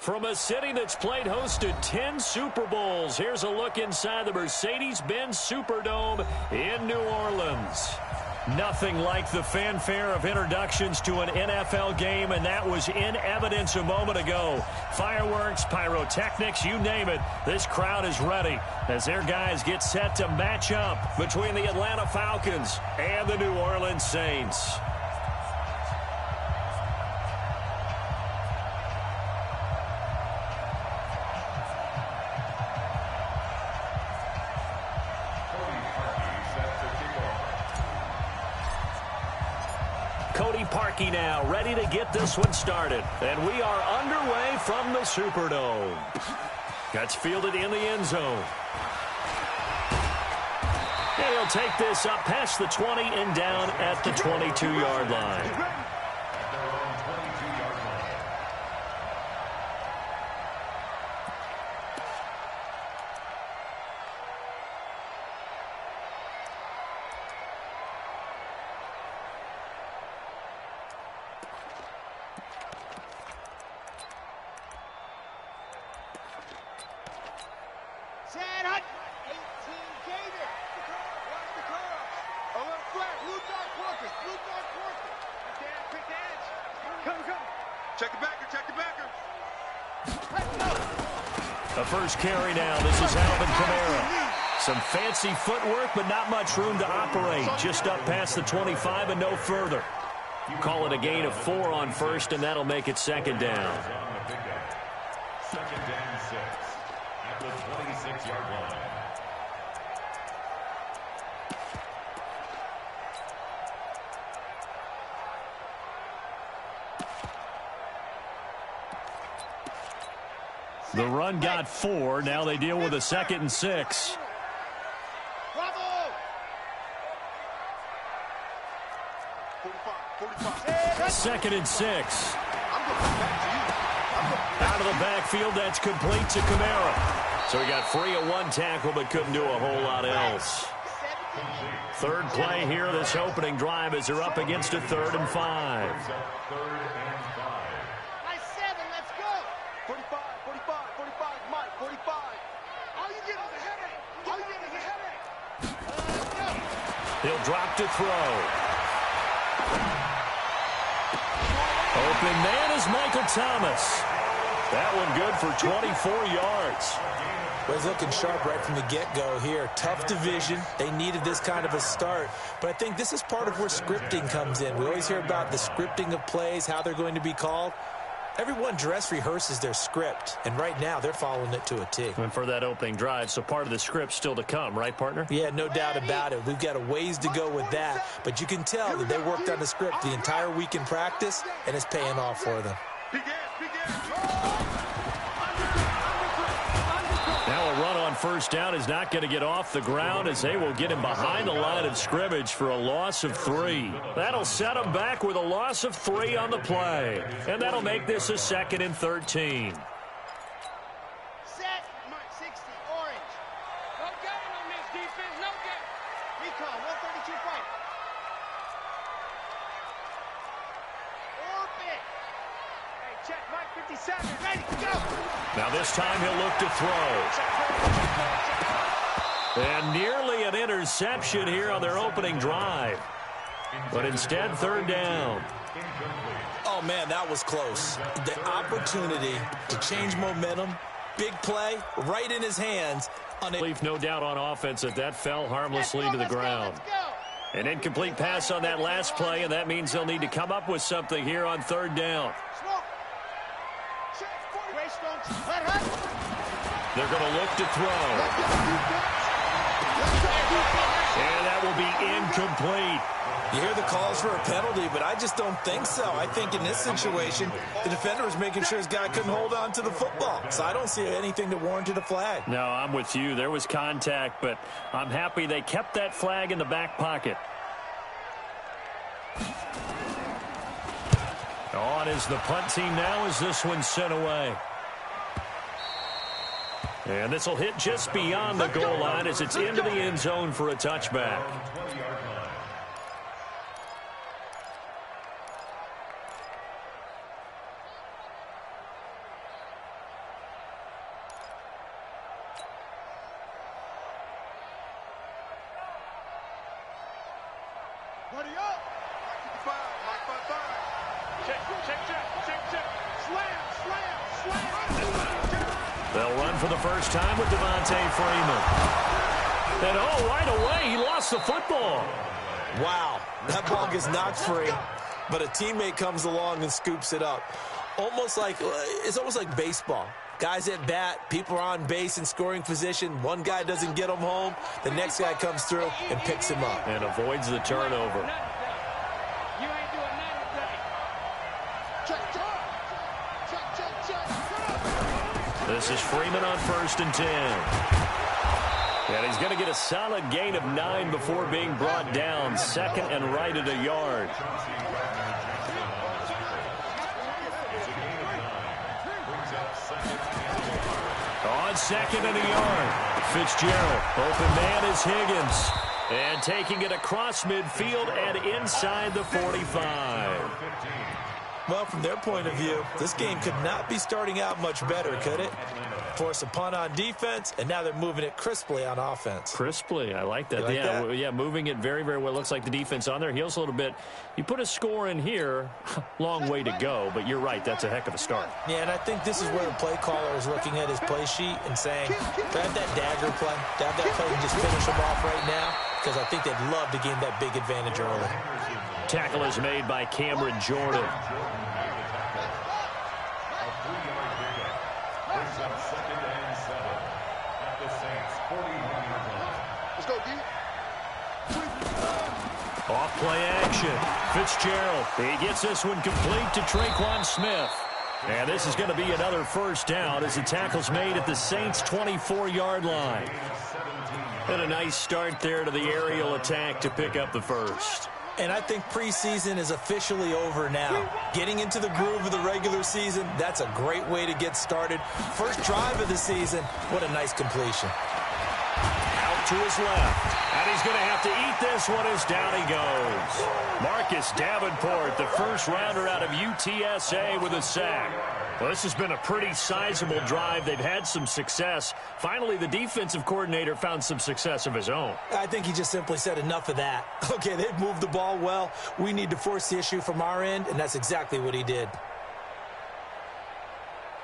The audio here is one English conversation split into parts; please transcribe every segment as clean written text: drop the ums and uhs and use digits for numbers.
From a city that's played host to 10 Super Bowls, here's a look inside the Mercedes-Benz Superdome in New Orleans. Nothing like the fanfare of introductions to an NFL game, and that was in evidence a moment ago. Fireworks, pyrotechnics, you name it, this crowd is ready as their guys get set to match up between the Atlanta Falcons and the New Orleans Saints. Parkey now, ready to get this one started. And we are underway from the Superdome. Gets fielded in the end zone. And he'll take this up past the 20 and down at the 22-yard line. The first carry now. This is Alvin Kamara. Some fancy footwork, but not much room to operate. Just up past the 25 and no further. Call it a gain of 4 on first, and that'll make it second down. Second down 6 at the 26-yard line. The run got 4. Now they deal with a 2nd and 6. Second and 6. Out of the backfield, that's complete to Kamara. So he got free of one tackle, but couldn't do a whole lot else. Third play here, this opening drive, as they're up against a 3rd and 5. He'll drop to throw. Open man is Michael Thomas. That one good for 24 yards. Well, he's looking sharp right from the get-go here. Tough division. They needed this kind of a start. But I think this is part of where scripting comes in. We always hear about the scripting of plays, how they're going to be called. Everyone dress rehearses their script, and right now they're following it to a T. And for that opening drive, so part of the script still to come, right, partner? Yeah, no doubt about it. We've got a ways to go with that, but you can tell that they worked on the script the entire week in practice, and it's paying off for them. Now a run on first down is not going to get off the ground, as they will get him behind the line of scrimmage for a loss of 3. That'll set him back with a loss of 3 on the play. And that'll make this a 2nd and 13. Set, 60, orange. No getting on this defense, no getting. Recon, 132 fight. Orbit. Hey, check, Mike 57. Ready, go. Now this time he'll look to throw. And nearly an interception here on their opening drive. But instead, 3rd down. Oh, man, that was close. The opportunity to change momentum, big play, right in his hands. Leave no doubt on offense that fell harmlessly to the ground. An incomplete pass on that last play, and that means they'll need to come up with something here on 3rd down. They're going to look to throw. And that will be incomplete. You hear the calls for a penalty, but I just don't think so. I think in this situation, the defender was making sure his guy couldn't hold on to the football. So I don't see anything that warranted a flag. No, I'm with you. There was contact, but I'm happy they kept that flag in the back pocket. On is the punt team now as this one's sent away. And this will hit just beyond the goal line as it's into the end zone for a touchback. Hurry up. Mark 55. Check. Slam. They'll run for the first time with Devontae Freeman. And, oh, right away, he lost the football. Wow, that ball gets knocked free, but a teammate comes along and scoops it up. It's almost like baseball. Guys at bat, people are on base in scoring position. One guy doesn't get him home. The next guy comes through and picks him up. And avoids the turnover. You ain't doing nothing today. Check. This is Freeman on 1st and 10. And he's going to get a solid gain of 9 before being brought down. 2nd and right at a yard. On 2nd and a yard. Fitzgerald. Open man is Higgins. And taking it across midfield and inside the 45. Well, from their point of view, this game could not be starting out much better, could it? Force a punt on defense, and now they're moving it crisply on offense. Crisply, I like that. You like that? Yeah, moving it very, very well. Looks like the defense on their heels a little bit. You put a score in here, long way to go, but you're right, that's a heck of a start. Yeah, and I think this is where the play caller is looking at his play sheet and saying, grab that dagger play, grab that play and just finish them off right now, because I think they'd love to gain that big advantage early. Tackle is made by Cameron Jordan. Off play action. Fitzgerald. He gets this one complete to Traquan Smith. And this is going to be another first down as the tackle's made at the Saints' 24-yard line. And a nice start there to the aerial attack to pick up the first. And I think preseason is officially over now. Getting into the groove of the regular season, that's a great way to get started. First drive of the season, what a nice completion. Out to his left. And he's going to have to eat this one as down he goes. Marcus Davenport, the first rounder out of UTSA with a sack. Well, this has been a pretty sizable drive. They've had some success. Finally, the defensive coordinator found some success of his own. I think he just simply said enough of that. Okay, they've moved the ball well. We need to force the issue from our end, and that's exactly what he did.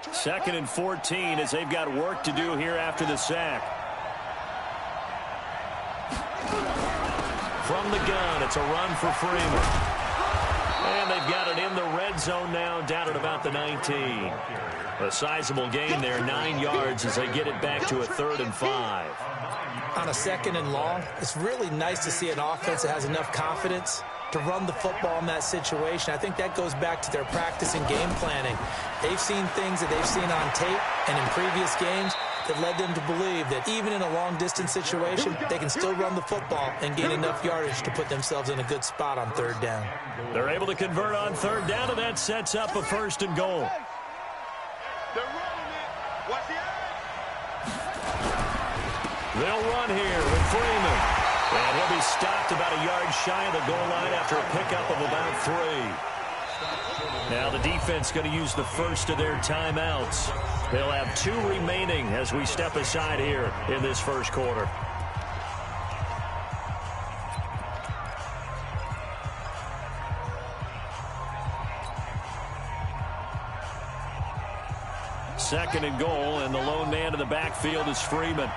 2nd and 14 as they've got work to do here after the sack. From the gun, it's a run for Freeman. And they've got it in the red zone now, down at about the 19. A sizable gain there, 9 yards as they get it back to a 3rd and 5. On a 2nd and long, it's really nice to see an offense that has enough confidence to run the football in that situation. I think that goes back to their practice and game planning. They've seen things that they've seen on tape and in previous games that led them to believe that even in a long-distance situation, they can still run the football and gain enough yardage to put themselves in a good spot on 3rd down. They're able to convert on 3rd down, and that sets up a 1st and goal. They're running it. Watch the edge. They'll run here with Freeman. And he'll be stopped about a yard shy of the goal line after a pickup of about 3. Now the defense going to use the first of their timeouts. They'll have 2 remaining as we step aside here in this first quarter. Second and goal, and the lone man in the backfield is Freeman.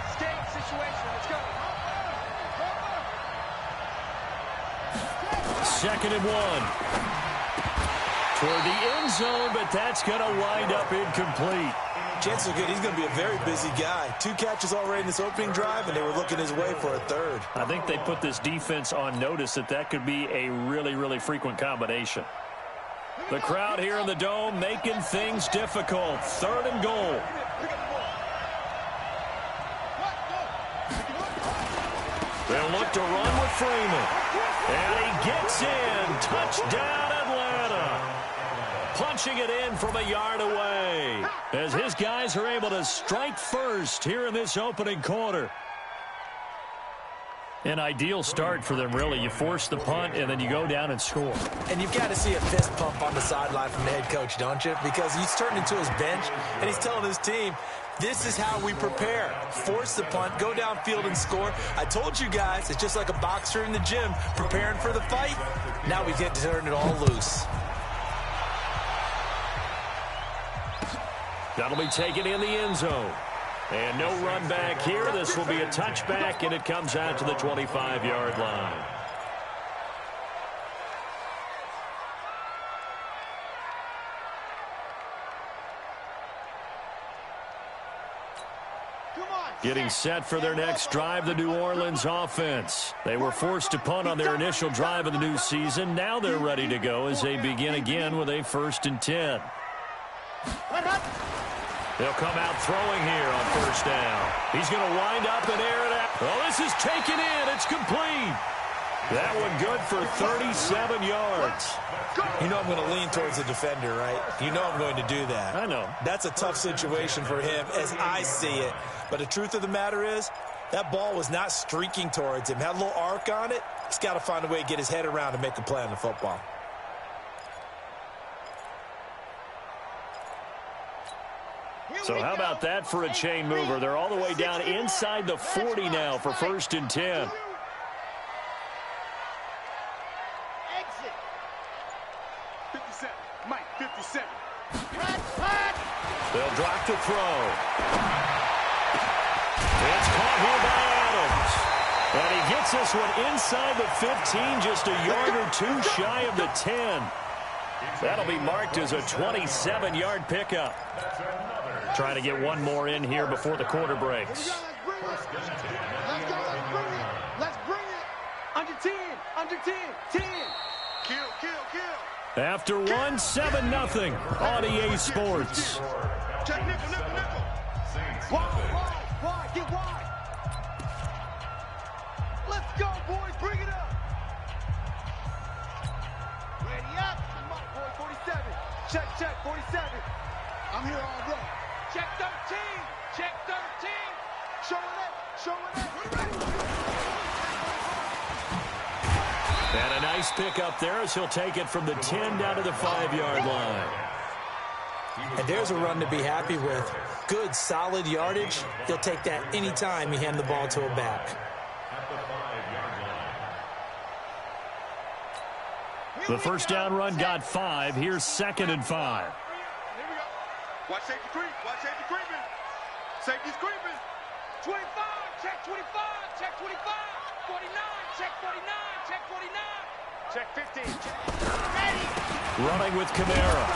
Escape situation. Let's go. 2nd and 1. Toward the end zone, but that's going to wind up incomplete. Chances are good. He's going to be a very busy guy. 2 catches already in this opening drive, and they were looking his way for a 3rd. I think they put this defense on notice that could be a really, really frequent combination. The crowd here in the Dome making things difficult. 3rd and goal. They'll look to run with Freeman. And he gets in. Touchdown, Atlanta. Punching it in from a yard away as his guys are able to strike first here in this opening quarter. An ideal start for them, really. You force the punt, and then you go down and score. And you've got to see a fist pump on the sideline from the head coach, don't you? Because he's turned into his bench, and he's telling his team, this is how we prepare. Force the punt, go downfield and score. I told you guys, it's just like a boxer in the gym preparing for the fight. Now we get to turn it all loose. That'll be taken in the end zone. And no run back here. This will be a touchback, and it comes out to the 25-yard line. Getting set for their next drive, the New Orleans offense. They were forced to punt on their initial drive of the new season. Now they're ready to go as they begin again with a 1st and 10. They'll come out throwing here on 1st down. He's going to wind up and air it out. Well, this is taken in. It's complete. That one good for 37 yards. You know I'm going to lean towards the defender, right? You know I'm going to do that. I know. That's a tough situation for him as I see it. But the truth of the matter is, that ball was not streaking towards him. Had a little arc on it. He's got to find a way to get his head around and make a play on the football. So how about that for a chain mover? They're all the way down inside the 40 now for 1st and 10. Exit. 57. Mike, 57. They'll drop to throw. It's caught here by Adams. And he gets this one inside the 15, just a yard or two shy of the 10. That'll be marked as a 27-yard pickup. Trying to get one more in here before the quarter breaks. Let's go, let's bring it. Let's bring it. Under 10. Under 10. 10. Kill, kill, kill. After one, 7-0 on EA Sports. Check nickel, nickel, nickel. Wide, get wide. Let's go, boys, bring it up. Ready up. Come on, boy, 47. Check, 47. I'm here all day. Check 13. Check 13. Show it up. And a nice pickup there as he'll take it from the 10 down to the 5-yard line. And there's a run to be happy with. Good, solid yardage. He'll take that anytime you hand the ball to a back. The 1st down run got 5. Here's 2nd and 5. Here we go. Watch safety creep. Watch safety creeping. Safety's creeping. 25. Check 25. Check 25. 49. Check 49. Check 49. Check 15. Check. Running with Kamara.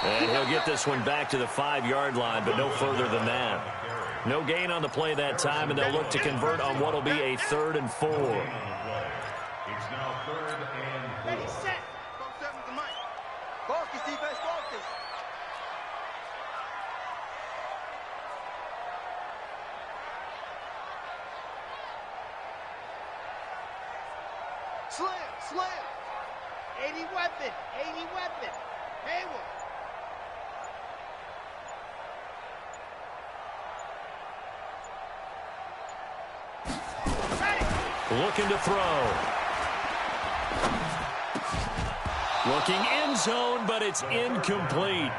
And he'll get this one back to the 5-yard line, but no further than that. No gain on the play that time, and they'll look to convert on what will be a 3rd and 4. It's now 3rd and 4. Ready, set. Go 7 to Mike. Focus, defense, focus. Slim. 80 weapon. Hayward. Looking to throw. Looking end zone, but it's incomplete.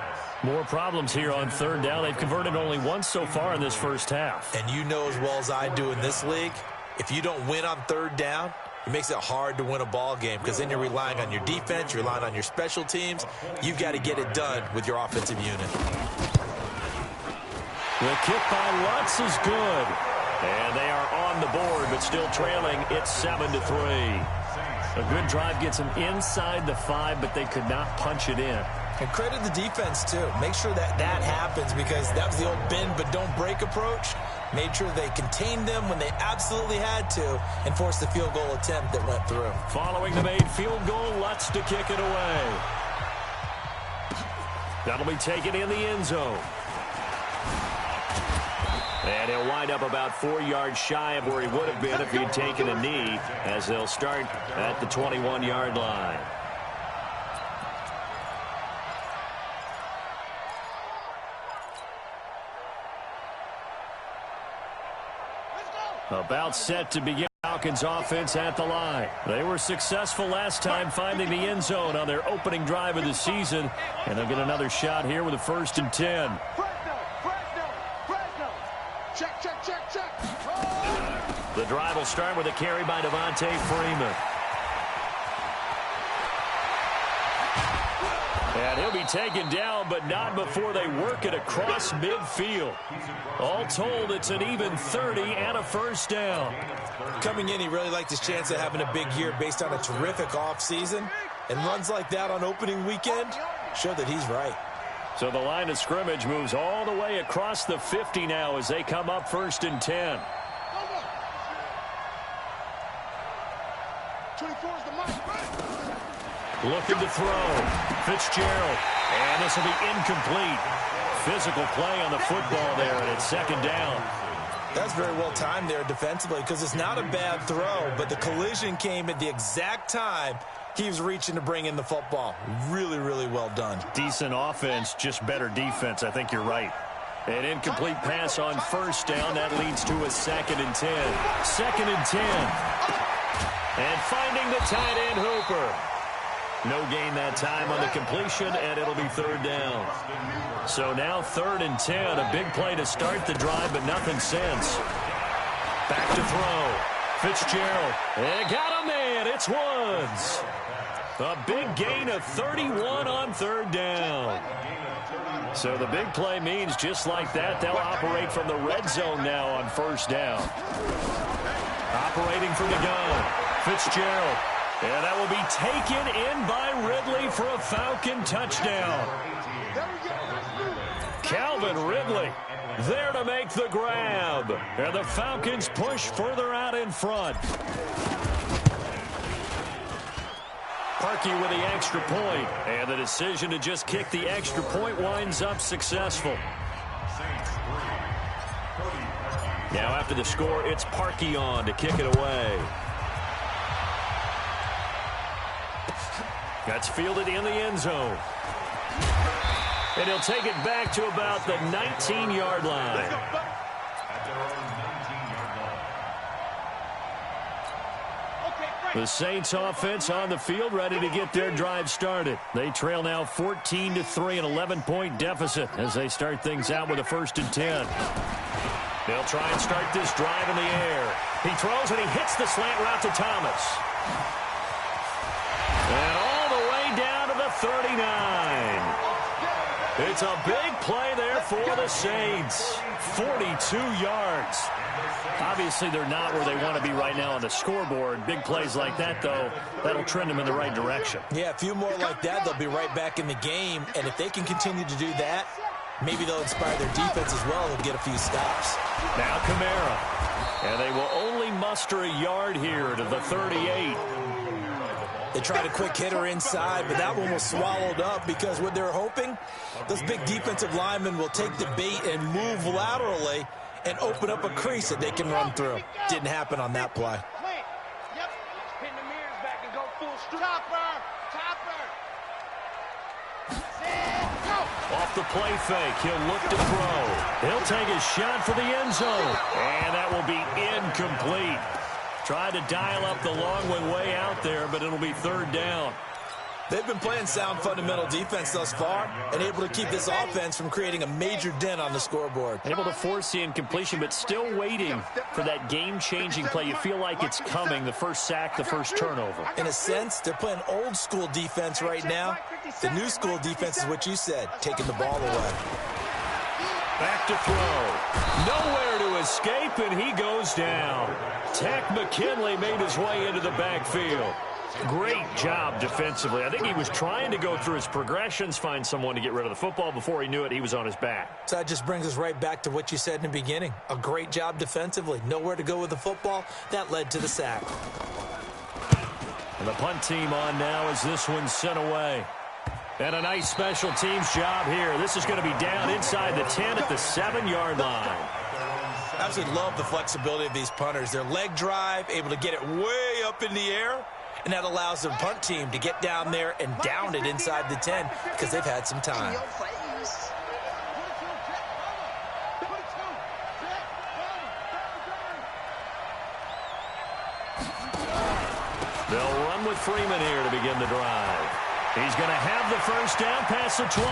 More problems here on 3rd down. They've converted only once so far in this first half. And you know as well as I do in this league, if you don't win on 3rd down, it makes it hard to win a ball game because then you're relying on your defense, you're relying on your special teams. You've got to get it done with your offensive unit. The kick by Lutz is good. And they are on the board, but still trailing. It's 7-3. A good drive gets them inside the 5, but they could not punch it in. And credit the defense, too. Make sure that happens because that was the old bend but don't break approach. Made sure they contained them when they absolutely had to and forced the field goal attempt that went through. Following the made field goal, Lutz to kick it away. That'll be taken in the end zone. And he'll wind up about 4 yards shy of where he would have been if he'd taken a knee, as they'll start at the 21-yard line. About set to begin out Falcons offense at the line. They were successful last time finding the end zone on their opening drive of the season, and they'll get another shot here with a 1st and 10. Check, check, check, check. The drive will start with a carry by Devontae Freeman. And he'll be taken down, but not before they work it across midfield. All told, it's an even 30 and a 1st down. Coming in, he really liked his chance of having a big year based on a terrific offseason. And runs like that on opening weekend show that he's right. So the line of scrimmage moves all the way across the 50 now as they come up 1st and 10. 24 is the mark. Looking to throw. Fitzgerald. And this will be incomplete. Physical play on the football there, and it's 2nd down. That's very well timed there defensively because it's not a bad throw, but the collision came at the exact time he was reaching to bring in the football. Really, really well done. Decent offense, just better defense. I think you're right. An incomplete pass on 1st down. That leads to a 2nd and 10. 2nd and 10. And finding the tight end Hooper. No gain that time on the completion, and it'll be 3rd down. So now 3rd and 10. A big play to start the drive, but nothing since. Back to throw. Fitzgerald. And got a man. It's Woods. A big gain of 31 on 3rd down. So the big play means just like that, they'll operate from the red zone now on 1st down. Operating from the gun. Fitzgerald. And that will be taken in by Ridley for a Falcon touchdown. Calvin Ridley there to make the grab. And the Falcons push further out in front. Parkey with the extra point. And the decision to just kick the extra point winds up successful. Now after the score, it's Parkey on to kick it away. That's fielded in the end zone. And he'll take it back to about the 19-yard line. The Saints offense on the field ready to get their drive started. They trail now 14-3, an 11-point deficit as they start things out with a 1st and 10. They'll try and start this drive in the air. He throws and he hits the slant route to Thomas. And all the way down to the 39. It's a big play there for the Saints. 42 yards. Obviously, they're not where they want to be right now on the scoreboard. Big plays like that, though, that'll trend them in the right direction. Yeah, a few more like that, they'll be right back in the game. And if they can continue to do that, maybe they'll inspire their defense as well and get a few stops. Now Kamara. And they will only muster a yard here to the 38. They tried a quick hitter inside, but that one was swallowed up because what they're hoping, those big defensive linemen will take the bait and move laterally and open up a crease that they can run through. Didn't happen on that play. Yep. Pin the mirrors back and go full stopper. Off the play fake, he'll look to throw. He'll take a shot for the end zone. And that will be incomplete. Tried to dial up the long one way out there, but it'll be 3rd down. They've been playing sound fundamental defense thus far and able to keep this offense from creating a major dent on the scoreboard. Able to force the incompletion, but still waiting for that game-changing play. You feel like it's coming, the first sack, the first turnover. In a sense, they're playing old-school defense right now. The new school defense is what you said, taking the ball away. Back to throw. Nowhere to escape, and he goes down. Tech McKinley made his way into the backfield. Great job defensively. I think he was trying to go through his progressions, find someone to get rid of the football. Before he knew it, he was on his back. So that just brings us right back to what you said in the beginning. A great job defensively. Nowhere to go with the football. That led to the sack. And the punt team on now as this one's sent away. And a nice special teams job here. This is going to be down inside the 10 at the 7-yard line. I absolutely love the flexibility of these punters. Their leg drive, able to get it way up in the air, and that allows the punt team to get down there and down it inside the 10 because they've had some time. They'll run with Freeman here to begin the drive. He's going to have the first down past the 20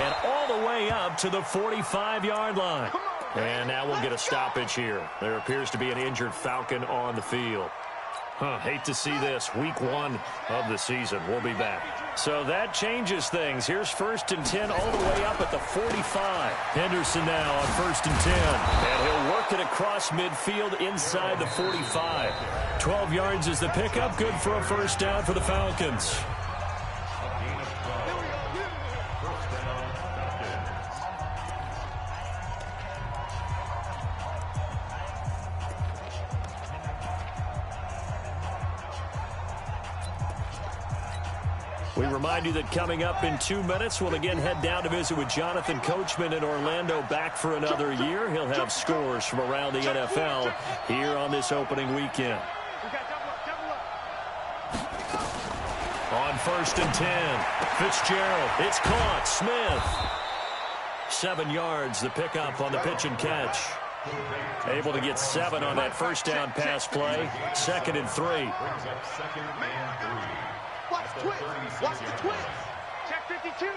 and all the way up to the 45-yard line. And now we'll get a stoppage here. There appears to be an injured Falcon on the field. Hate to see this. Week 1 of the season. We'll be back. So that changes things. Here's 1st and 10 all the way up at the 45. Henderson now on 1st and 10. And he'll work it across midfield inside the 45. 12 yards is the pickup. Good for a first down for the Falcons. We remind you that coming up in 2 minutes, we'll again head down to visit with Jonathan Coachman in Orlando, back for another year. He'll have scores from around the NFL here on this opening weekend. On 1st and 10, Fitzgerald. It's caught. Smith. 7 yards, the pickup on the pitch and catch. Able to get 7 on that first down pass play. 2nd and 3. Watch the twist. Watch the twist. Check 52.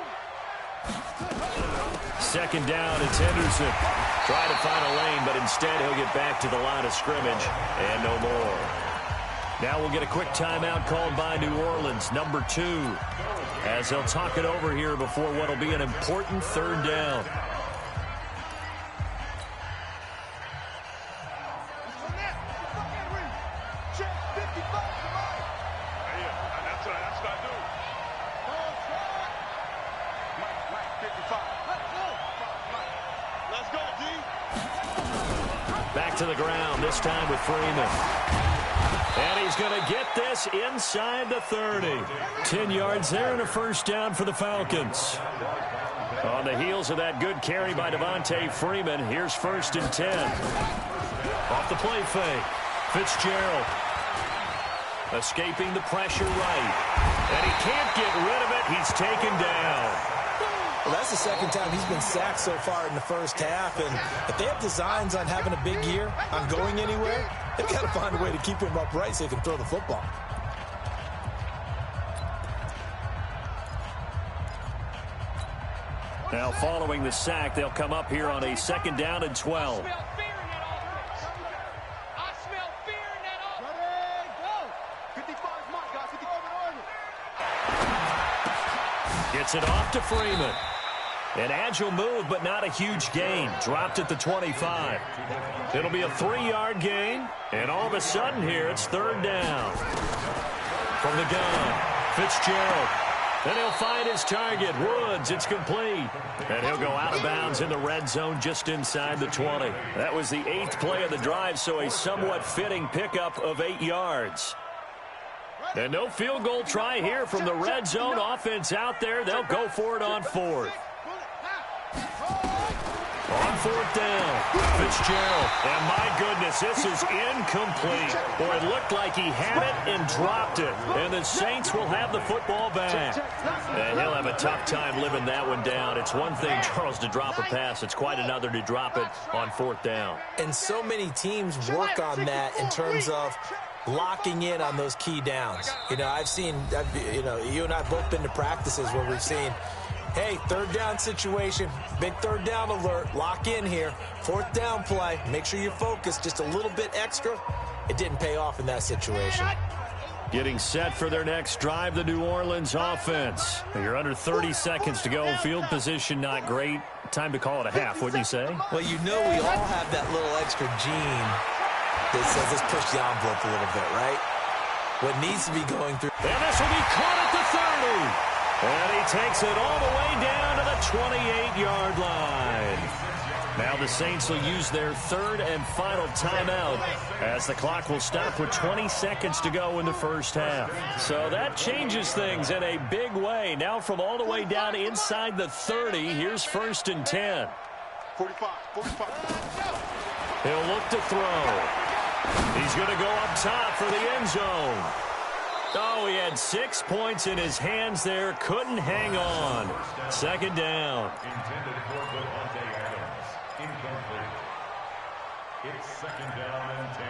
2nd down, it's Henderson. Try to find a lane, but instead he'll get back to the line of scrimmage and no more. Now we'll get a quick timeout called by New Orleans, number 2, as they'll talk it over here before what will be an important 3rd down. Back to the ground, this time with Freeman. And he's going to get this inside the 30. 10 yards there and a first down for the Falcons. On the heels of that good carry by Devontae Freeman, here's 1st and 10. Off the play fake, Fitzgerald. Escaping the pressure right. And he can't get rid of it. He's taken down. Well, that's the 2nd time he's been sacked so far in the first half, and if they have designs on having a big year, on going anywhere, they've got to find a way to keep him upright so he can throw the football. Now following the sack, they'll come up here on a 2nd down and 12. Gets it off to Freeman. An agile move, but not a huge gain. Dropped at the 25. It'll be a 3-yard gain. And all of a sudden here, it's 3rd down. From the gun, Fitzgerald. Then he'll find his target, Woods. It's complete. And he'll go out of bounds in the red zone just inside the 20. That was the 8th play of the drive, so a somewhat fitting pickup of 8 yards. And no field goal try here from the red zone offense out there. They'll go for it on 4th. On 4th down, Fitzgerald. And my goodness, this is incomplete. Boy, it looked like he had it and dropped it. And the Saints will have the football back. And he'll have a tough time living that one down. It's one thing, Charles, to drop a pass. It's quite another to drop it on 4th down. And so many teams work on that in terms of locking in on those key downs. You know, you and I have both been to practices where we've seen, hey, 3rd down situation, big 3rd down alert, lock in here, 4th down play, make sure you're focused just a little bit extra. It didn't pay off in that situation. Getting set for their next drive, the New Orleans offense. You're under 30 seconds to go. Field position not great. Time to call it a half, wouldn't you say? Well, you know we all have that little extra gene that says let's push the envelope a little bit, right? What needs to be going through. And this will be caught at the 30. And he takes it all the way down to the 28-yard line. Now the Saints will use their 3rd and final timeout as the clock will stop with 20 seconds to go in the first half. So that changes things in a big way. Now from all the way down inside the 30, here's 1st and 10. 45. He'll look to throw. He's going to go up top for the end zone. Oh, he had 6 points in his hands there. Couldn't hang on. 2nd down. Intended for Devontae Adams. Incomplete. It's 2nd down and 10.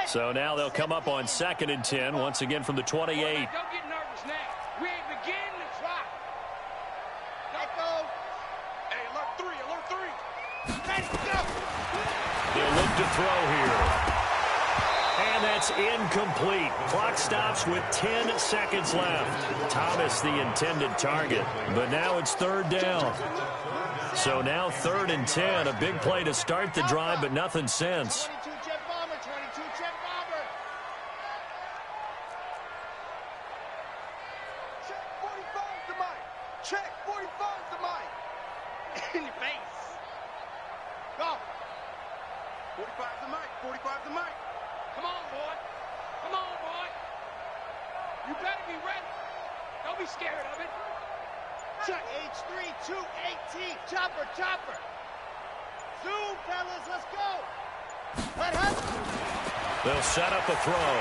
So now they'll come up on 2nd and 10, once again from the 28. Don't get nervous now. We ain't beginning to try. Let go. Hey, alert 3. Let's go. They'll look to throw here. And that's incomplete. Clock stops with 10 seconds left. Thomas the intended target, but now it's 3rd down. So now 3rd and 10, a big play to start the drive, but nothing since. 22 jet bomber, 22 jet bomber. Check 45's the mic. Check 45's the mic. In your face. Go. 45's the mic. 45's the mic. Come on, boy. Come on, boy. You better be ready. Don't be scared of it. Check. H3 2AT. Chopper. Zoom, fellas. Let's go. Let him. They'll set up a throw.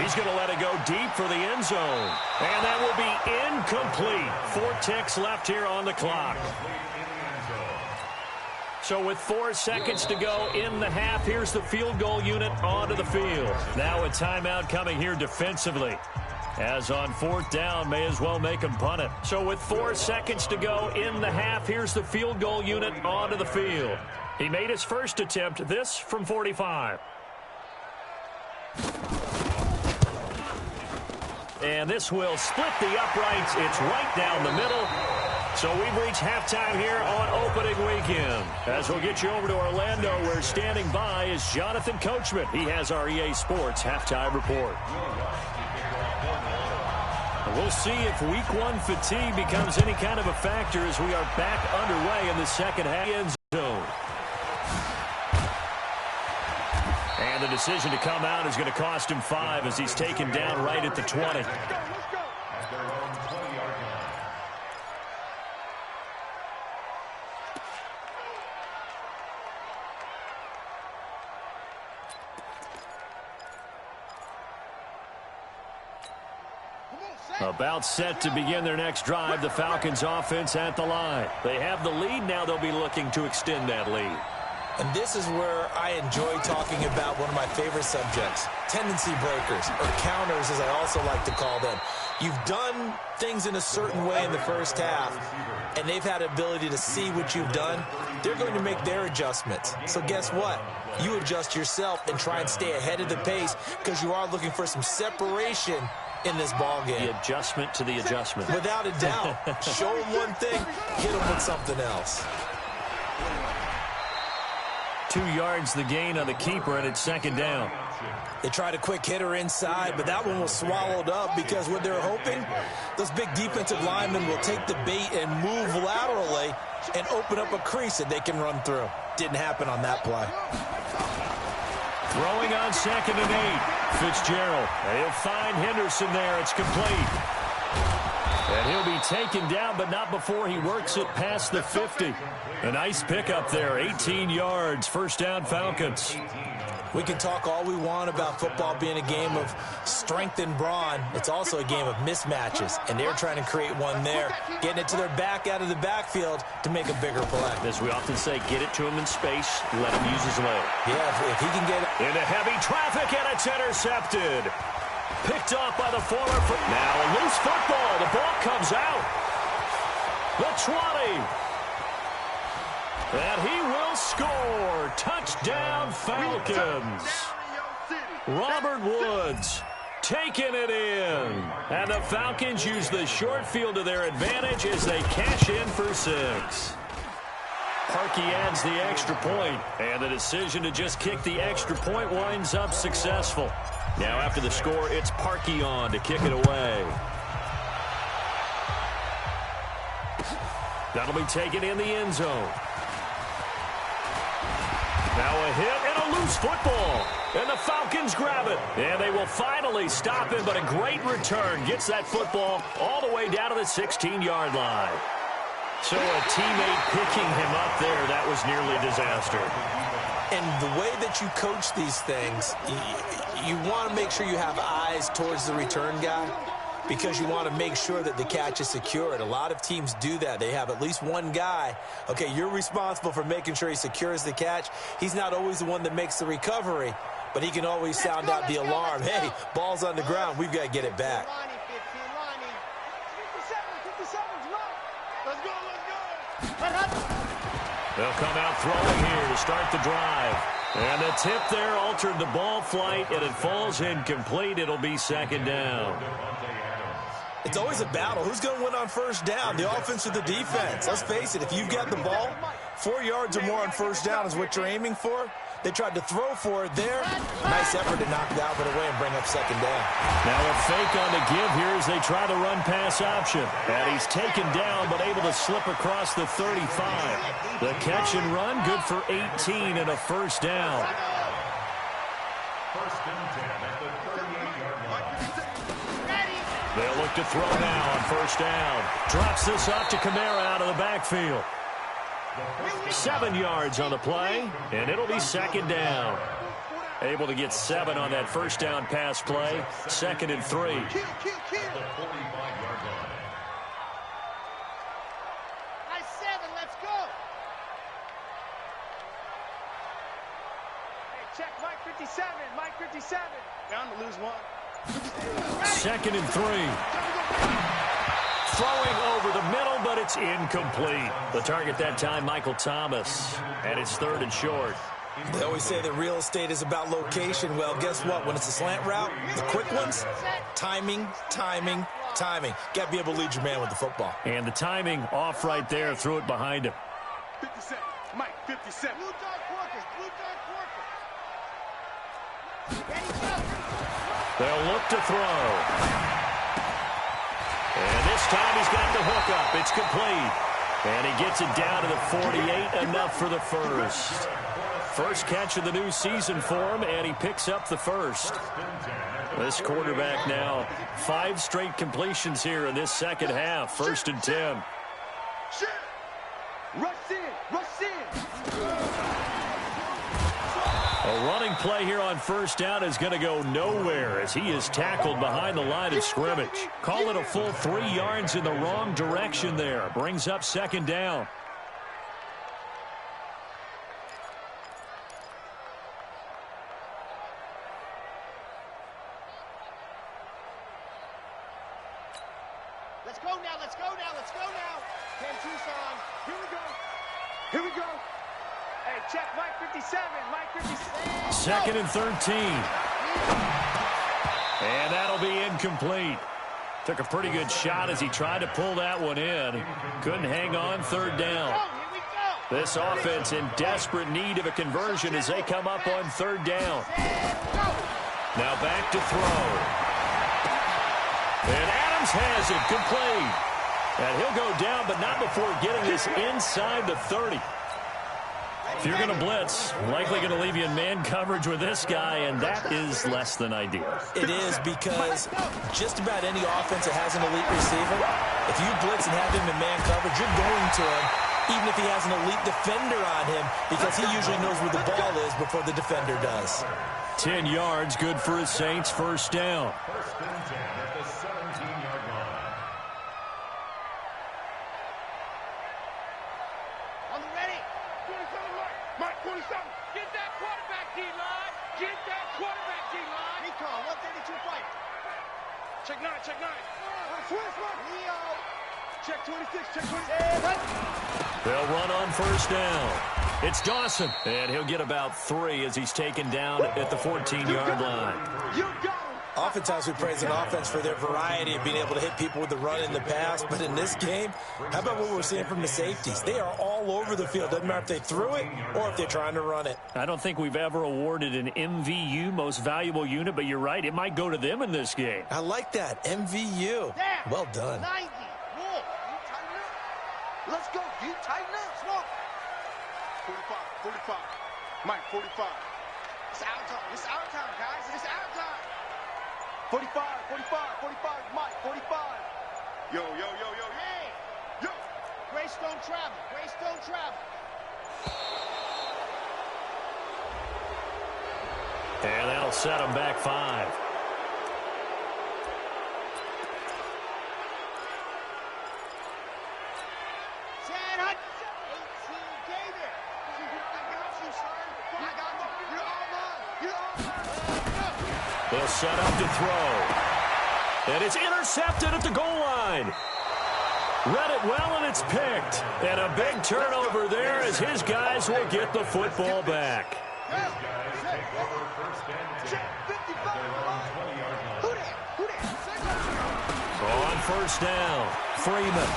He's going to let it go deep for the end zone. And that will be incomplete. 4 ticks left here on the clock. So with 4 seconds to go in the half, here's the field goal unit onto the field. Now a timeout coming here defensively. As on 4th down, may as well make them punt it. So with 4 seconds to go in the half, here's the field goal unit onto the field. He made his first attempt, this from 45. And this will split the uprights. It's right down the middle. So we've reached halftime here on opening weekend. As we'll get you over to Orlando, where standing by is Jonathan Coachman. He has our EA Sports halftime report. We'll see if week 1 fatigue becomes any kind of a factor as we are back underway in the second half end zone. And the decision to come out is going to cost him 5 as he's taken down right at the 20. About set to begin their next drive, the Falcons offense at the line. They have the lead. Now they'll be looking to extend that lead. And this is where I enjoy talking about one of my favorite subjects, tendency breakers, or counters as I also like to call them. You've done things in a certain way in the first half, and they've had the ability to see what you've done. They're going to make their adjustments. So guess what? You adjust yourself and try and stay ahead of the pace because you are looking for some separation in this ball game. The adjustment to the adjustment. Without a doubt. Show them one thing, hit them with something else. 2 yards the gain on the keeper, and it's 2nd down. They tried a quick hitter inside, but that one was swallowed up because what they're hoping, those big defensive linemen will take the bait and move laterally and open up a crease that they can run through. Didn't happen on that play. Throwing on 2nd and 8. Fitzgerald. He'll find Henderson there. It's complete. And he'll be taken down, but not before he works it past the 50. A nice pickup there. 18 yards. 1st down, Falcons. We can talk all we want about football being a game of strength and brawn. It's also a game of mismatches, and they're trying to create one there, getting it to their back out of the backfield to make a bigger play. As we often say, get it to him in space, let him use his leg. Yeah, if he can get it. Into heavy traffic, and it's intercepted. Picked off by the former. Now a loose football. The ball comes out. The 20. And he will score. Touchdown, Falcons. Robert Woods taking it in. And the Falcons use the short field to their advantage as they cash in for 6. Parkey adds the extra point, and the decision to just kick the extra point winds up successful. Now after the score, it's Parkey on to kick it away. That'll be taken in the end zone. Now a hit and a loose football. And the Falcons grab it. And they will finally stop him, but a great return gets that football all the way down to the 16-yard line. So a teammate picking him up there, that was nearly a disaster. And the way that you coach these things, you want to make sure you have eyes towards the return guy because you want to make sure that the catch is secured. A lot of teams do that. They have at least one guy. Okay, you're responsible for making sure he secures the catch. He's not always the one that makes the recovery, but he can always sound out the alarm. Hey, ball's on the ground. We've got to get it back. They'll come out throwing here to start the drive. And the tip there altered the ball flight, and it falls incomplete. It'll be second down. It's always a battle. Who's going to win on first down, the offense or the defense? Let's face it, if you've got the ball, 4 yards or more on first down is what you're aiming for. They tried to throw for it there. Nice effort to knock Dalvin away and bring up second down. Now a fake on the give here as they try the run-pass option. And he's taken down but able to slip across the 35. The catch and run, good for 18 and a first down. First and 10 at the 38-yard line. They'll look to throw now on first down. Drops this off to Kamara out of the backfield. 7 yards on the play, and it'll be second down. Able to get 7 on that first down pass play. Second and 3. At the 45-yard line. Nice 7, let's go. Hey, check Mike 57, Mike 57. Down to lose 1. Second and 3. Throwing over the middle, but it's incomplete. The target that time, Michael Thomas. And it's third and short. They always say that real estate is about location. Well, guess what? When it's a slant route, the quick ones, timing, timing, timing. Got to be able to lead your man with the football. And the timing off right there. Threw it behind him. 57, Mike 57. Blue dog Porkers, blue dog Porkers. Ready, go. They'll look to throw. And this time he's got the hook up. It's complete. And he gets it down to the 48. Enough for the first. First catch of the new season for him, and he picks up the first. This quarterback now, 5 straight completions here in this second half. First and 10. Shit. Rush in, rush in. A running play here on first down is going to go nowhere as he is tackled behind the line of scrimmage. Call it a full 3 yards in the wrong direction there. Brings up second down. Let's go now, let's go now, let's go now. 10 Tucson. Here we go. Here we go. Hey, check Mike 57, Mike 57. Second and 13. And that'll be incomplete. Took a pretty good shot as he tried to pull that one in. Couldn't hang on, third down. Oh, here we go. This offense in desperate need of a conversion as they come up on third down. Now back to throw. And Adams has it, complete. And he'll go down, but not before getting this inside the 30. If you're going to blitz, likely going to leave you in man coverage with this guy, and that is less than ideal. It is, because just about any offense that has an elite receiver, if you blitz and have him in man coverage, you're going to him, even if he has an elite defender on him, because he usually knows where the ball is before the defender does. 10 yards, good for his Saints, first down. First and 10 at the 17-yard line. On the ready. 27, Mike 27. Get that quarterback, D-line. Get that quarterback, D-line. Recall, 132 fight. Check 9, check 9. Switch, Leo. check 26, check 26. They'll run on first down. It's Dawson, and he'll get about 3 as he's taken down at the 14-yard line. You got him. Oftentimes we praise an offense for their variety of being able to hit people with the run in the pass, but in this game, how about what we're seeing from the safeties? They are all over the field. Doesn't matter if they threw it or if they're trying to run it. I don't think we've ever awarded an MVU, most valuable unit, but you're right, it might go to them in this game. I like that. MVU. There. Well done. 90. Wolf. You tighten up. Let's go. You tighten up. Smoke. 45, Mike 45. It's our time. It's our time, guys. It's our time. 45, Mike 45. Yo. Hey. Yo. Grace don't travel. Grace don't travel. And that'll set them back 5. Chad Hudson. 18 Gator. I got you, son. I got you. You're all mine. You're all mine. They'll set up to throw. And it's intercepted at the goal line. Read it well, and it's picked. And a big turnover there as his guys will get the football back. On first down, Freeman.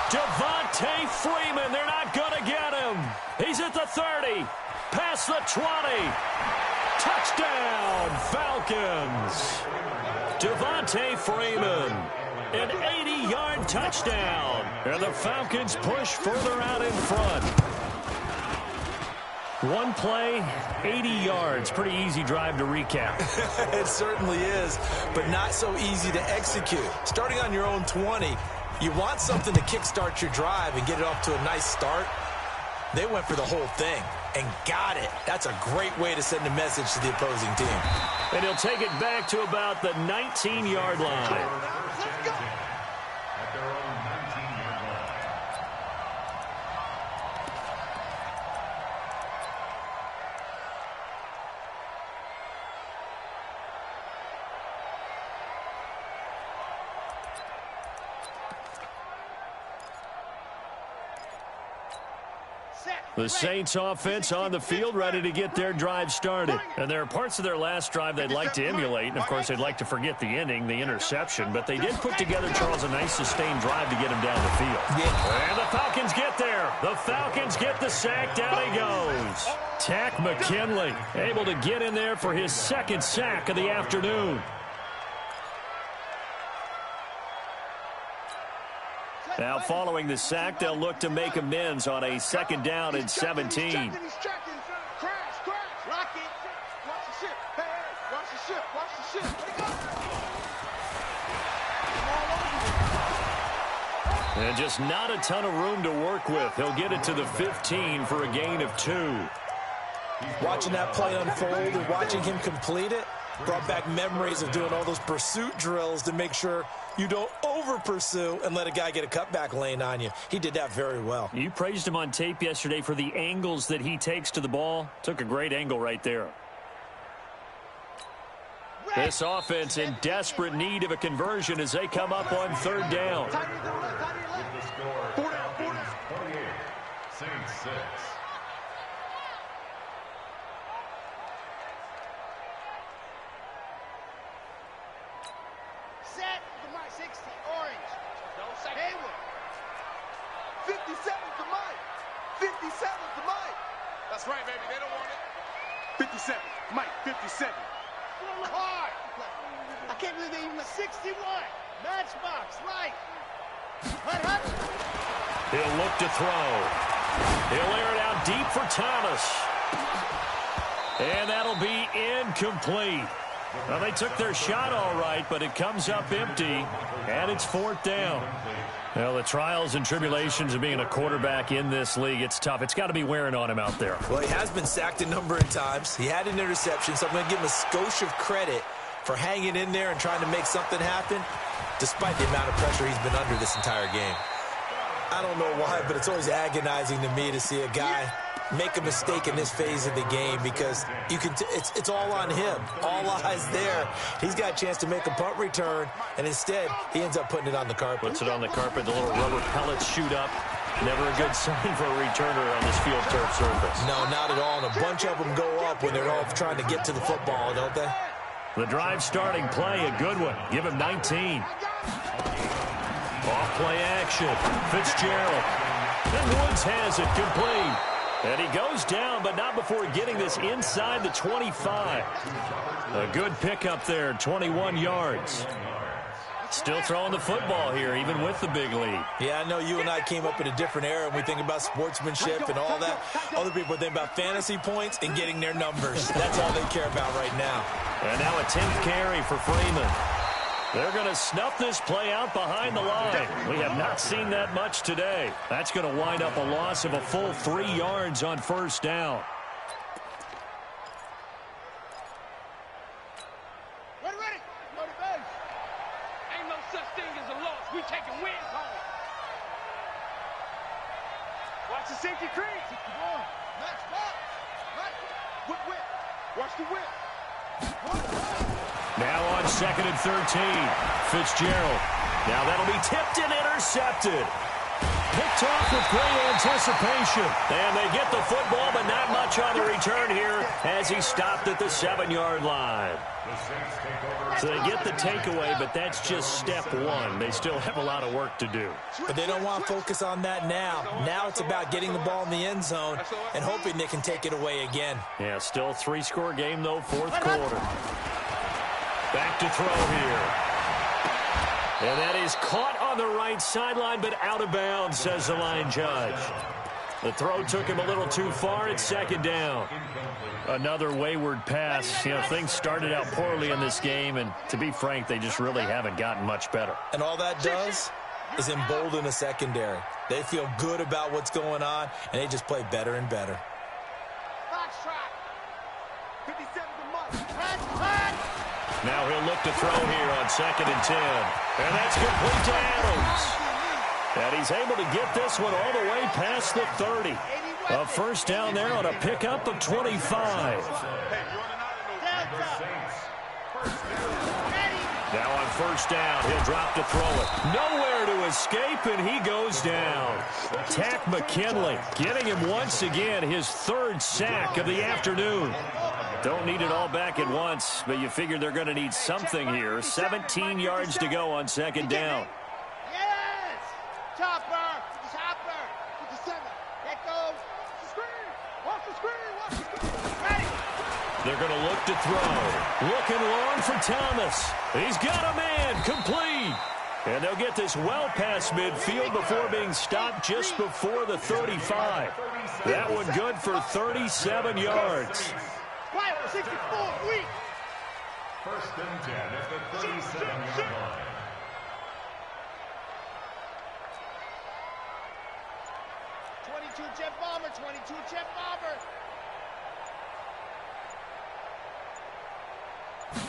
Devontae Freeman, they're not going to get him. He's at the 30, past the 20. Touchdown, Falcons. Devontae Freeman, an 80-yard touchdown. And the Falcons push further out in front. One play, 80 yards. Pretty easy drive to recap. It certainly is, but not so easy to execute. Starting on your own 20, you want something to kickstart your drive and get it off to a nice start. They went for the whole thing and got it. That's a great way to send a message to the opposing team. And he'll take it back to about the 19-yard line. Let's go. At their own 19-yard line. The Saints offense on the field, ready to get their drive started. And there are parts of their last drive they'd like to emulate. And, of course, they'd like to forget the ending, the interception. But they did put together, Charles, a nice sustained drive to get him down the field. Yeah. And the Falcons get there. The Falcons get the sack. Down he goes. Tack McKinley able to get in there for his second sack of the afternoon. Now, following the sack, they'll look to make amends on a second down and 17. Crash. Lock it. Watch the ship. Hey, watch the ship. Watch the ship. And just not a ton of room to work with. He'll get it to the 15 for a gain of 2. Watching that play unfold and watching him complete it brought back memories of doing all those pursuit drills to make sure you don't over-pursue and let a guy get a cutback lane on you. He did that very well. You praised him on tape yesterday for the angles that he takes to the ball. Took a great angle right there. This offense in desperate need of a conversion as they come up on third down. With the score, Falcons 28, Saints 6. Set to my 60, orange. Hayward. 57 to Mike. 57 to Mike. That's right, baby. They don't want it. 57. Mike, 57. Hard. I can't believe they even 61. Matchbox, right. Hut. He'll look to throw. He'll air it out deep for Thomas. And that'll be incomplete. Well, they took their shot all right, but it comes up empty, and it's fourth down. Well, the trials and tribulations of being a quarterback in this league, it's tough. It's got to be wearing on him out there. Well, he has been sacked a number of times. He had an interception, so I'm going to give him a skosh of credit for hanging in there and trying to make something happen, despite the amount of pressure he's been under this entire game. I don't know why, but it's always agonizing to me to see a guy make a mistake in this phase of the game because you can it's all on him. All eyes there. He's got a chance to make a punt return, and instead he ends up putting it on the carpet. Puts it on the carpet. The little rubber pellets shoot up. Never a good sign for a returner on this field turf surface. No, not at all. And a bunch of them go up when they're all trying to get to the football, don't they? The drive starting play, a good one. Give him 19. Off play action. Fitzgerald. And Woods has it complete. And he goes down, but not before getting this inside the 25. A good pickup there, 21 yards. Still throwing the football here, even with the big lead. Yeah, I know you and I came up in a different era, and we think about sportsmanship and all that. Other people think about fantasy points and getting their numbers. That's all they care about right now. And now a 10th carry for Freeman. They're going to snuff this play out behind the line. We have not seen that much today. That's going to wind up a loss of a full 3 yards on first down. Ready. Ain't no such thing as a loss. We taking wins home. Watch the safety crease. Matchbox. Right. Whip. Watch the whip. Now on 2nd and 13. Fitzgerald. Now that'll be tipped and intercepted. Picked off with great anticipation. And they get the football, but not much on the return here as he stopped at the 7-yard line. So they get the takeaway, but that's just step one. They still have a lot of work to do. But they don't want to focus on that now. Now it's about getting the ball in the end zone and hoping they can take it away again. Yeah, still 3-score game, though, 4th quarter. Back to throw here. And that is caught on the right sideline, but out of bounds, says the line judge. The throw took him a little too far. It's 2nd down. Another wayward pass. You know, things started out poorly in this game, and to be frank, they just really haven't gotten much better. And all that does is embolden the secondary. They feel good about what's going on, and they just play better and better. Now he'll look to throw here on 2nd and 10. And that's complete to Adams. And he's able to get this one all the way past the 30. A first down there on a pickup of 25. Now on first down, he'll drop to throw it. Nowhere to escape, and he goes down. Tack McKinley getting him once again, his 3rd sack of the afternoon. Don't need it all back at once, but you figure they're going to need something here. 17 yards to go on 2nd down. Yes! Chopper! Chopper! 57. Let go. Screen! Watch the screen! Watch the screen! Ready! They're going to look to throw. Looking long for Thomas. He's got a man. Complete. And they'll get this well past midfield before being stopped just before the 35. That one good for 37 yards. 64 weak. 1st and 10 at the 37-yard line. Jet bomber, 22 jet bomber.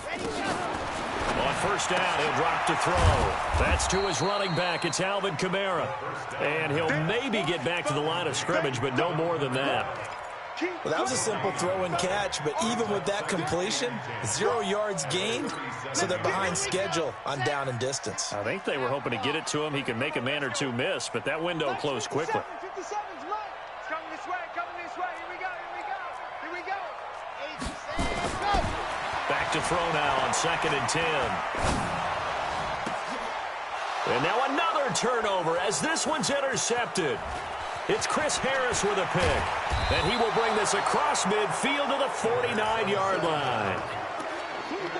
Ready, go. On first down, he'll drop to throw. That's to his running back. It's Alvin Kamara. And he'll maybe get back to the line of scrimmage, but no more than that. Well, that was a simple throw and catch, but even with that completion, 0 yards gained, so they're behind schedule on down and distance. I think they were hoping to get it to him. He could make a man or two miss, but that window closed quickly. 57's mine. It's coming this way, Here we go, here we go. 87, go. Back to throw now on 2nd and 10. And now another turnover as this one's intercepted. It's Chris Harris with a pick. And he will bring this across midfield to the 49-yard line.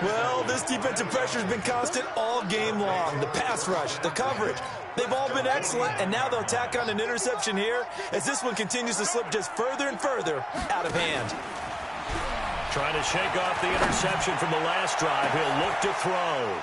Well, this defensive pressure has been constant all game long. The pass rush, the coverage, they've all been excellent, and now they'll tack on an interception here as this one continues to slip just further and further out of hand. Trying to shake off the interception from the last drive. He'll look to throw.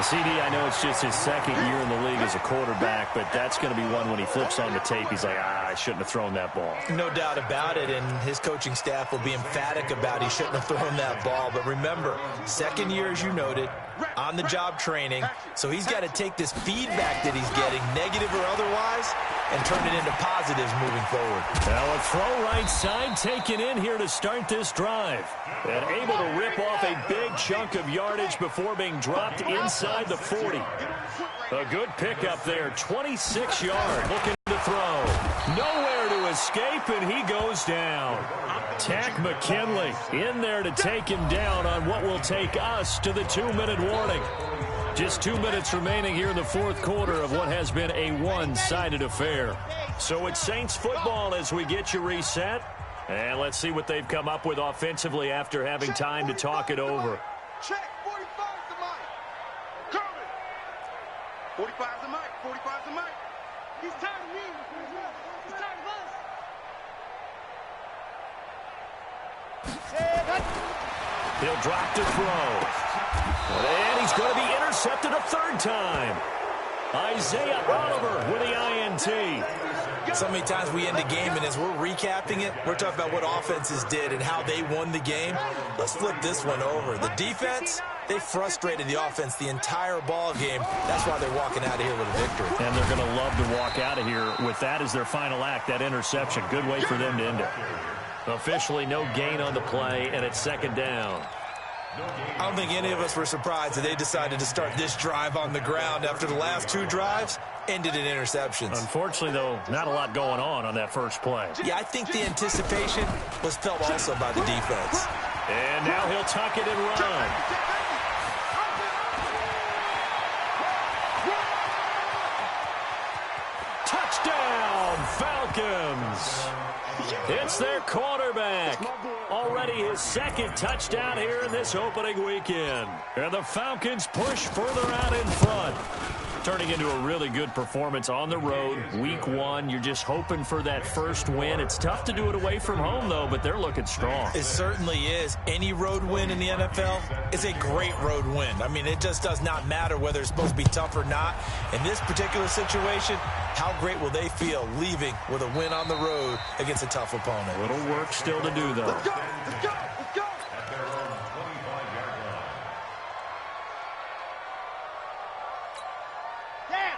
CD, I know it's just his 2nd year in the league as a quarterback, but that's going to be one when he flips on the tape. He's like, I shouldn't have thrown that ball. No doubt about it, and his coaching staff will be emphatic about he shouldn't have thrown that ball. But remember, 2nd year, as you noted, on-the-job training, so he's got to take this feedback that he's getting, negative or otherwise, and turn it into positives moving forward. Now a throw right side taken in here to start this drive. And able to rip off a big chunk of yardage before being dropped inside the 40. A good pickup there, 26 yards. Looking to throw. Nowhere to escape, and he goes down. Tack McKinley in there to take him down on what will take us to the 2-minute warning. Just 2 minutes remaining here in the 4th quarter of what has been a one-sided affair. So it's Saints football as we get you reset. And let's see what they've come up with offensively after having time to talk it over. Check, 45's the mic. Kermit. 45's the mic, 45's the mic. He's tired of me. He's tired of us. He'll drop to throw. And he's going to be intercepted a 3rd time. Isaiah Oliver with the INT. So many times we end a game, and as we're recapping it, we're talking about what offenses did and how they won the game. Let's flip this one over. The defense, They frustrated the offense the entire ball game. That's why they're walking out of here with a victory. And they're going to love to walk out of here with that as their final act, that interception. Good way for them to end it. Officially no gain on the play, and it's second down. I don't think any of us were surprised that they decided to start this drive on the ground after the last two drives ended in interceptions. Unfortunately, though, not a lot going on that first play. Yeah, I think the anticipation was felt also by the defense. And now he'll tuck it and run. Touchdown, Falcons. It's their quarterback. Already his second touchdown here in this opening weekend. And the Falcons push further out in front. Turning into a really good performance on the road. Week 1, you're just hoping for that first win. It's tough to do it away from home, though, but they're looking strong. It certainly is. Any road win in the NFL is a great road win. I mean, it just does not matter whether it's supposed to be tough or not. In this particular situation, how great will they feel leaving with a win on the road against a tough opponent? A little work still to do, though. Let's go! Let's go! Let's go!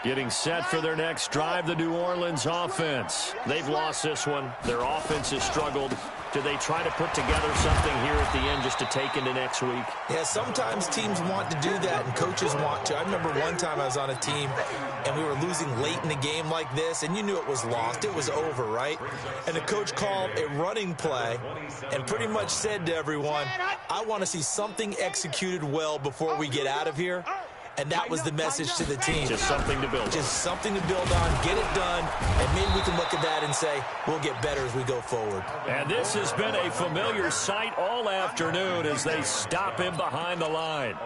Getting set for their next drive, the New Orleans offense. They've lost this one. Their offense has struggled. Do they try to put together something here at the end just to take into next week? Yeah, sometimes teams want to do that and coaches want to. I remember one time I was on a team and we were losing late in a game like this, and you knew it was lost. It was over, right? And the coach called a running play and pretty much said to everyone, I want to see something executed well before we get out of here. And that was the message to the team. Just something to build on. Just something to build on, get it done, and maybe we can look at that and say, we'll get better as we go forward. And this has been a familiar sight all afternoon as they stop him behind the line.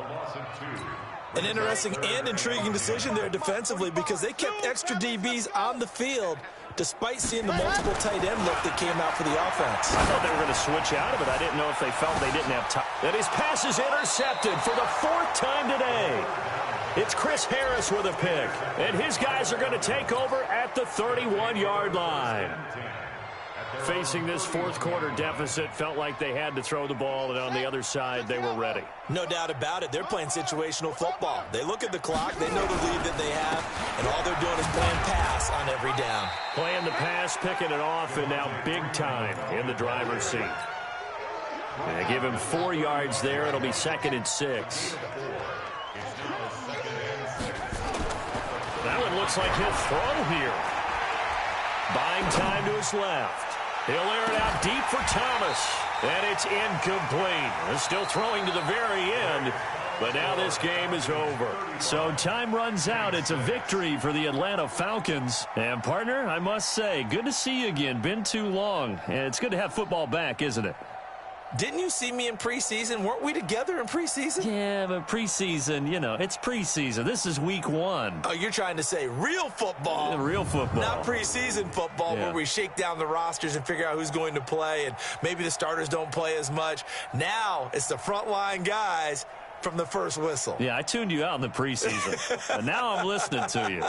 An interesting and intriguing decision there defensively because they kept extra DBs on the field despite seeing the multiple tight end look that came out for the offense. I thought they were going to switch out of it. I didn't know if they felt they didn't have time. And his pass is intercepted for the 4th time today. It's Chris Harris with a pick. And his guys are going to take over at the 31-yard line. Facing this fourth quarter deficit, felt like they had to throw the ball, and on the other side, they were ready. No doubt about it. They're playing situational football. They look at the clock, they know the lead that they have, and all they're doing is playing pass on every down. Playing the pass, picking it off, and now big time in the driver's seat. And they give him 4 yards there. It'll be 2nd and 6. That one looks like he'll throw here. Buying time to his left. He'll air it out deep for Thomas. And it's incomplete. They're still throwing to the very end. But now this game is over. So time runs out. It's a victory for the Atlanta Falcons. And, partner, I must say, good to see you again. Been too long. And it's good to have football back, isn't it? Didn't you see me in preseason? Weren't we together in preseason? Yeah, but preseason, you know, it's preseason. This is week 1. Oh, you're trying to say real football. Yeah, real football. Not preseason football Yeah. where we shake down the rosters and figure out who's going to play, and maybe the starters don't play as much. Now it's the frontline guys from the first whistle. Yeah, I tuned you out in the preseason. But now I'm listening to you.